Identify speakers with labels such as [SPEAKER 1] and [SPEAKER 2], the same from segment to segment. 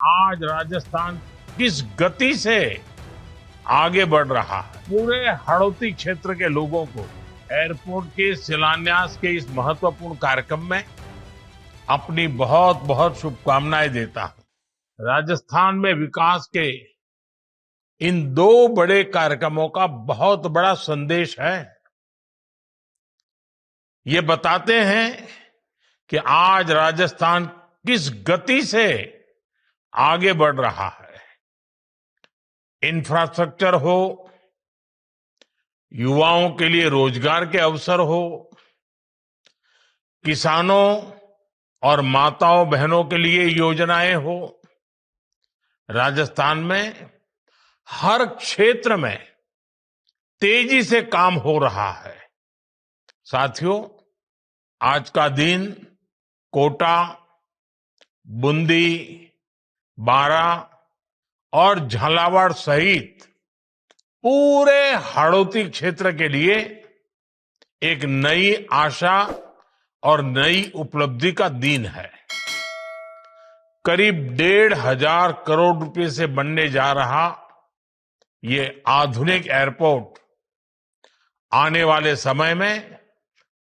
[SPEAKER 1] आज राजस्थान किस गति से आगे बढ़ रहा है। पूरे हड़ौती क्षेत्र के लोगों को एयरपोर्ट के शिलान्यास के इस महत्वपूर्ण कार्यक्रम में अपनी बहुत बहुत शुभकामनाएं देता हूं। राजस्थान में विकास के इन दो बड़े कार्यक्रमों का बहुत बड़ा संदेश है। ये बताते हैं कि आज राजस्थान किस गति से आगे बढ़ रहा है। इंफ्रास्ट्रक्चर हो, युवाओं के लिए रोजगार के अवसर हो, किसानों और माताओं बहनों के लिए योजनाएं हो, राजस्थान में हर क्षेत्र में तेजी से काम हो रहा है। साथियों, आज का दिन कोटा, बूंदी, बारां और झालावाड़ सहित पूरे हाड़ौती क्षेत्र के लिए एक नई आशा और नई उपलब्धि का दिन है। करीब 1,500 करोड़ रुपए से बनने जा रहा ये आधुनिक एयरपोर्ट आने वाले समय में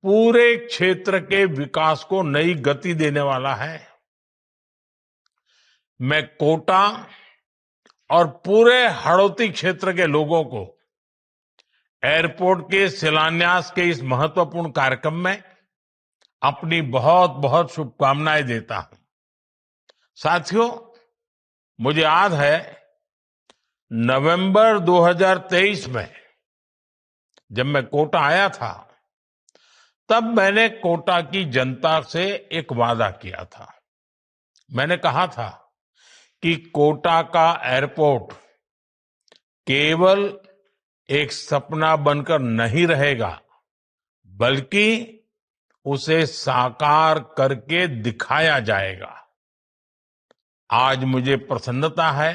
[SPEAKER 1] पूरे क्षेत्र के विकास को नई गति देने वाला है। मैं कोटा और पूरे हड़ौती क्षेत्र के लोगों को एयरपोर्ट के शिलान्यास के इस महत्वपूर्ण कार्यक्रम में अपनी बहुत बहुत शुभकामनाएं देता हूं। साथियों, मुझे याद है नवंबर 2023 में जब मैं कोटा आया था, तब मैंने कोटा की जनता से एक वादा किया था। मैंने कहा था कि कोटा का एयरपोर्ट केवल एक सपना बनकर नहीं रहेगा, बल्कि उसे साकार करके दिखाया जाएगा। आज मुझे प्रसन्नता है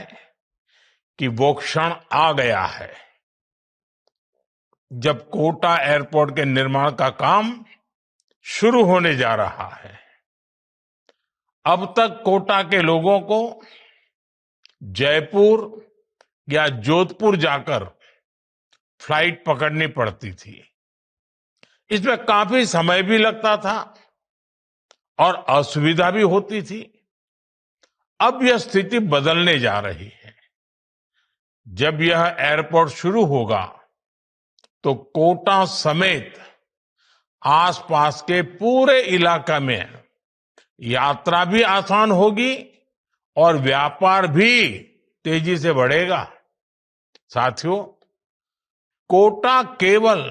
[SPEAKER 1] कि वो क्षण आ गया है जब कोटा एयरपोर्ट के निर्माण का काम शुरू होने जा रहा है। अब तक कोटा के लोगों को जयपुर या जोधपुर जाकर फ्लाइट पकड़नी पड़ती थी। इसमें काफी समय भी लगता था और असुविधा भी होती थी। अब यह स्थिति बदलने जा रही है। जब यह एयरपोर्ट शुरू होगा तो कोटा समेत आसपास के पूरे इलाका में यात्रा भी आसान होगी और व्यापार भी तेजी से बढ़ेगा। साथियों, कोटा केवल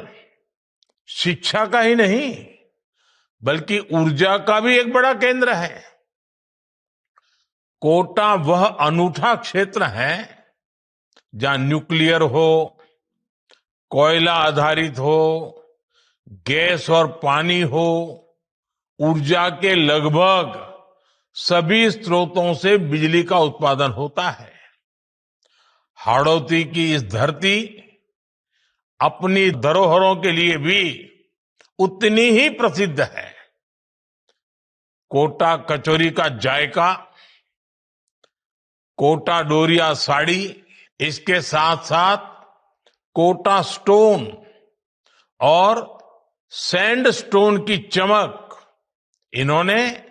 [SPEAKER 1] शिक्षा का ही नहीं, बल्कि ऊर्जा का भी एक बड़ा केंद्र है। कोटा वह अनूठा क्षेत्र है जहां न्यूक्लियर हो, कोयला आधारित हो, गैस और पानी हो, ऊर्जा के लगभग सभी स्रोतों से बिजली का उत्पादन होता है। हाड़ौती की इस धरती अपनी धरोहरों के लिए भी उतनी ही प्रसिद्ध है। कोटा कचौरी का जायका, कोटा डोरिया साड़ी, इसके साथ साथ कोटा स्टोन और सैंड स्टोन की चमक, इन्होंने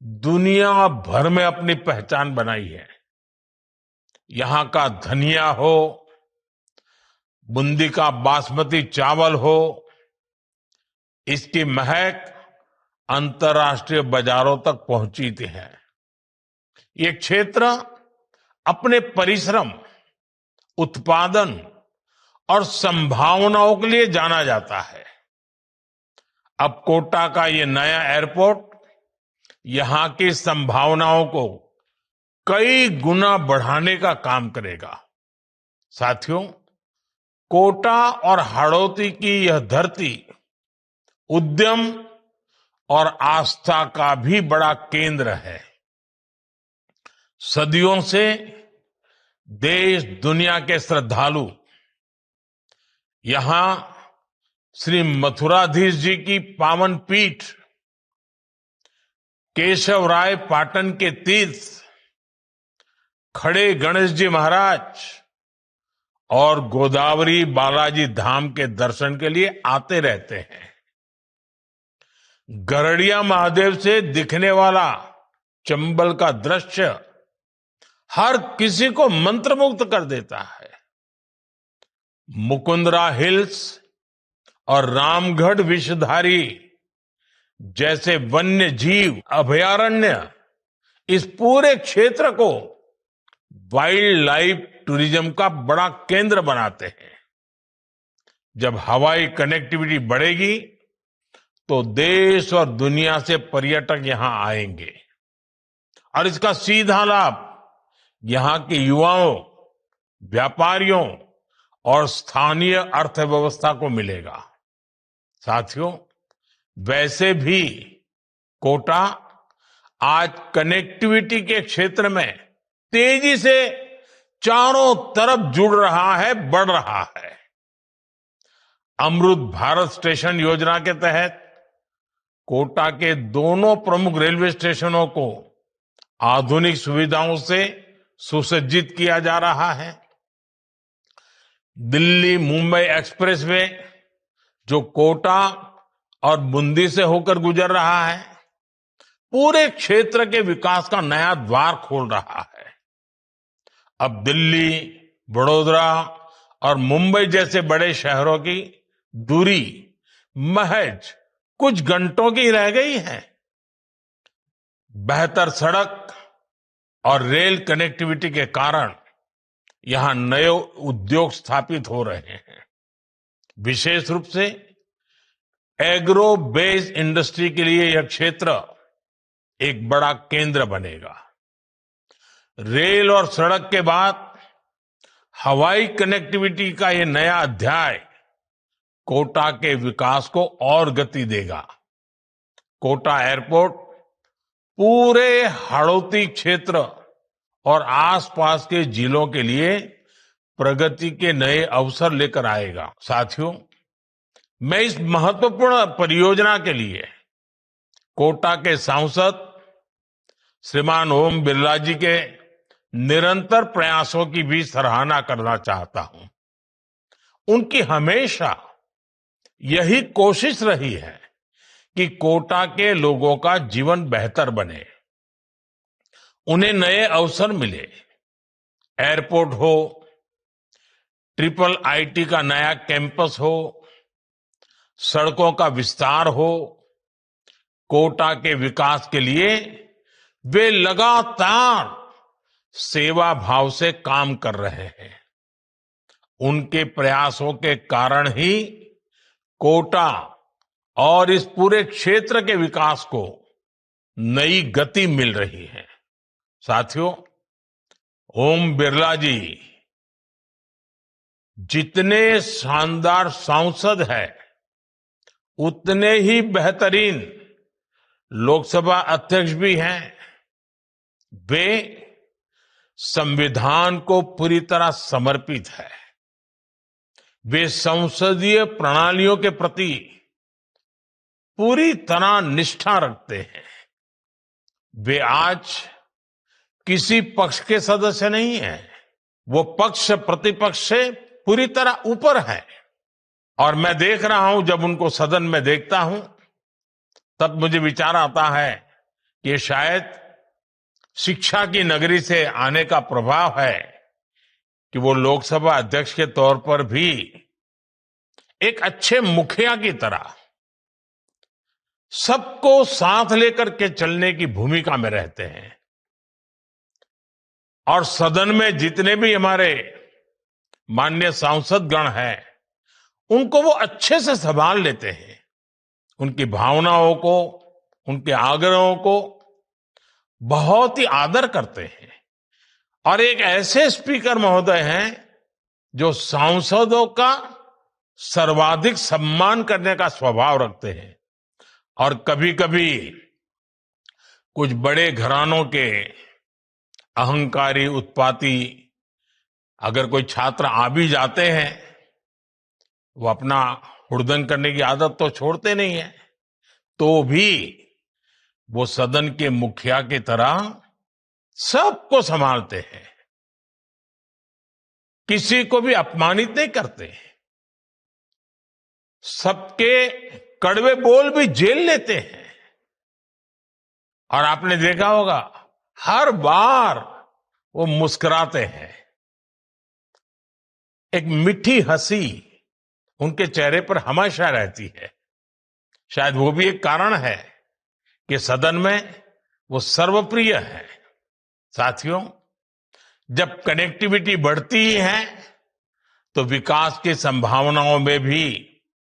[SPEAKER 1] दुनिया भर में अपनी पहचान बनाई है। यहां का धनिया हो, बूंदी का बासमती चावल हो, इसकी महक अंतर्राष्ट्रीय बाजारों तक पहुंची है। ये क्षेत्र अपने परिश्रम, उत्पादन और संभावनाओं के लिए जाना जाता है। अब कोटा का ये नया एयरपोर्ट यहां की संभावनाओं को कई गुना बढ़ाने का काम करेगा। साथियों, कोटा और हाड़ौती की यह धरती उद्यम और आस्था का भी बड़ा केंद्र है। सदियों से देश दुनिया के श्रद्धालु यहां श्री मथुराधीश जी की पावन पीठ, केशव राय पाटन के तीर्थ खड़े गणेश जी महाराज और गोदावरी बालाजी धाम के दर्शन के लिए आते रहते हैं। गरड़िया महादेव से दिखने वाला चंबल का दृश्य हर किसी को मंत्रमुग्ध कर देता है। मुकुंदरा हिल्स और रामगढ़ विषधारी जैसे वन्य जीव अभयारण्य इस पूरे क्षेत्र को वाइल्ड लाइफ टूरिज्म का बड़ा केंद्र बनाते हैं। जब हवाई कनेक्टिविटी बढ़ेगी तो देश और दुनिया से पर्यटक यहां आएंगे और इसका सीधा लाभ यहां के युवाओं, व्यापारियों और स्थानीय अर्थव्यवस्था को मिलेगा। साथियों, वैसे भी कोटा आज कनेक्टिविटी के क्षेत्र में तेजी से चारों तरफ जुड़ रहा है, बढ़ रहा है। अमृत भारत स्टेशन योजना के तहत कोटा के दोनों प्रमुख रेलवे स्टेशनों को आधुनिक सुविधाओं से सुसज्जित किया जा रहा है। दिल्ली मुंबई एक्सप्रेसवे जो कोटा और बूंदी से होकर गुजर रहा है, पूरे क्षेत्र के विकास का नया द्वार खोल रहा है। अब दिल्ली, बड़ौदा और मुंबई जैसे बड़े शहरों की दूरी महज कुछ घंटों की रह गई है। बेहतर सड़क और रेल कनेक्टिविटी के कारण यहां नए उद्योग स्थापित हो रहे हैं। विशेष रूप से एग्रो बेस्ड इंडस्ट्री के लिए यह क्षेत्र एक बड़ा केंद्र बनेगा। रेल और सड़क के बाद हवाई कनेक्टिविटी का यह नया अध्याय कोटा के विकास को और गति देगा। कोटा एयरपोर्ट पूरे हाड़ौती क्षेत्र और आसपास के जिलों के लिए प्रगति के नए अवसर लेकर आएगा। साथियों, मैं इस महत्वपूर्ण परियोजना के लिए कोटा के सांसद श्रीमान ओम बिरला जी के निरंतर प्रयासों की भी सराहना करना चाहता हूं। उनकी हमेशा यही कोशिश रही है कि कोटा के लोगों का जीवन बेहतर बने, उन्हें नए अवसर मिले। एयरपोर्ट हो, ट्रिपल आईटी का नया कैंपस हो, सड़कों का विस्तार हो, कोटा के विकास के लिए वे लगातार सेवा भाव से काम कर रहे हैं। उनके प्रयासों के कारण ही कोटा और इस पूरे क्षेत्र के विकास को नई गति मिल रही है। साथियों, ओम बिरला जी जितने शानदार सांसद हैं, उतने ही बेहतरीन लोकसभा अध्यक्ष भी हैं। वे संविधान को पूरी तरह समर्पित है। वे संसदीय प्रणालियों के प्रति पूरी तरह निष्ठा रखते हैं। वे आज किसी पक्ष के सदस्य नहीं हैं। वो पक्ष प्रतिपक्ष से पूरी तरह ऊपर है। और मैं देख रहा हूं, जब उनको सदन में देखता हूं, तब मुझे विचार आता है कि शायद शिक्षा की नगरी से आने का प्रभाव है कि वो लोकसभा अध्यक्ष के तौर पर भी एक अच्छे मुखिया की तरह सबको साथ लेकर के चलने की भूमिका में रहते हैं। और सदन में जितने भी हमारे माननीय सांसदगण हैं, उनको वो अच्छे से संभाल लेते हैं। उनकी भावनाओं को, उनके आग्रहों को बहुत ही आदर करते हैं। और एक ऐसे स्पीकर महोदय हैं जो सांसदों का सर्वाधिक सम्मान करने का स्वभाव रखते हैं। और कभी कभी कुछ बड़े घरानों के अहंकारी, उत्पाती अगर कोई छात्र आ भी जाते हैं, वो अपना हुड़दंग करने की आदत तो छोड़ते नहीं है, तो भी वो सदन के मुखिया की तरह सबको संभालते हैं। किसी को भी अपमानित नहीं करते, सबके कड़वे बोल भी झेल लेते हैं। और आपने देखा होगा हर बार वो मुस्कुराते हैं, एक मीठी हंसी उनके चेहरे पर हमेशा रहती है। शायद वो भी एक कारण है कि सदन में वो सर्वप्रिय है। साथियों, जब कनेक्टिविटी बढ़ती है तो विकास की संभावनाओं में भी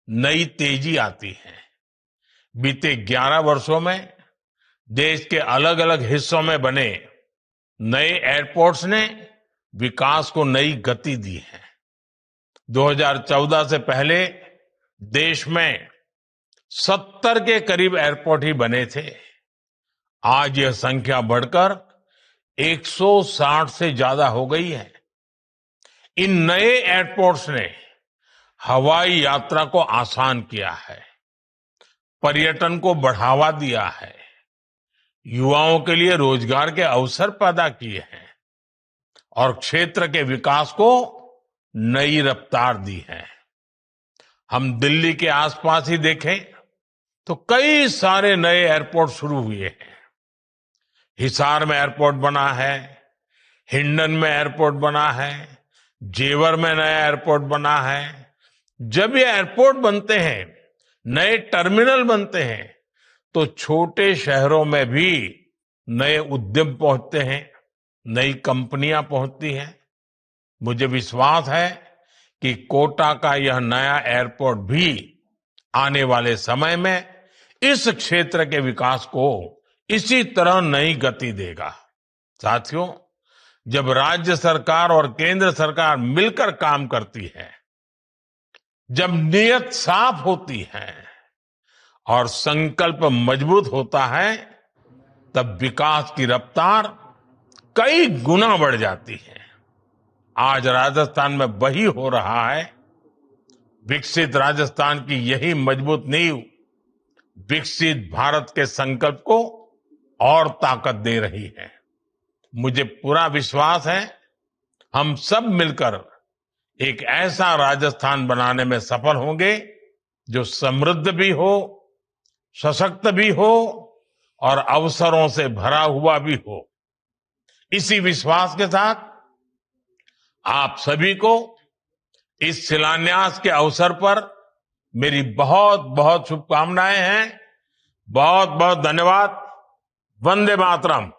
[SPEAKER 1] नई तेजी आती है। बीते 11 वर्षों में देश के अलग अलग हिस्सों में बने नए एयरपोर्ट्स ने विकास को नई गति दी है। 2014 से पहले देश में 70 के करीब एयरपोर्ट ही बने थे। आज यह संख्या बढ़कर 160 से ज्यादा हो गई है। इन नए एयरपोर्ट्स ने हवाई यात्रा को आसान किया है, पर्यटन को बढ़ावा दिया है, युवाओं के लिए रोजगार के अवसर पैदा किए हैं और क्षेत्र के विकास को नई रफ्तार दी है। हम दिल्ली के आसपास ही देखें तो कई सारे नए एयरपोर्ट शुरू हुए हैं। हिसार में एयरपोर्ट बना है, हिंडन में एयरपोर्ट बना है, जेवर में नया एयरपोर्ट बना है। जब ये एयरपोर्ट बनते हैं, नए टर्मिनल बनते हैं, तो छोटे शहरों में भी नए उद्यम पहुंचते हैं, नई कंपनियां पहुंचती हैं। मुझे विश्वास है कि कोटा का यह नया एयरपोर्ट भी आने वाले समय में इस क्षेत्र के विकास को इसी तरह नई गति देगा। साथियों, जब राज्य सरकार और केंद्र सरकार मिलकर काम करती है, जब नीयत साफ होती है और संकल्प मजबूत होता है, तब विकास की रफ्तार कई गुना बढ़ जाती है। आज राजस्थान में वही हो रहा है। विकसित राजस्थान की यही मजबूत नींव विकसित भारत के संकल्प को और ताकत दे रही है। मुझे पूरा विश्वास है हम सब मिलकर एक ऐसा राजस्थान बनाने में सफल होंगे जो समृद्ध भी हो, सशक्त भी हो और अवसरों से भरा हुआ भी हो। इसी विश्वास के साथ आप सभी को इस शिलान्यास के अवसर पर मेरी बहुत बहुत शुभकामनाएं हैं। बहुत बहुत धन्यवाद। वंदे मातरम।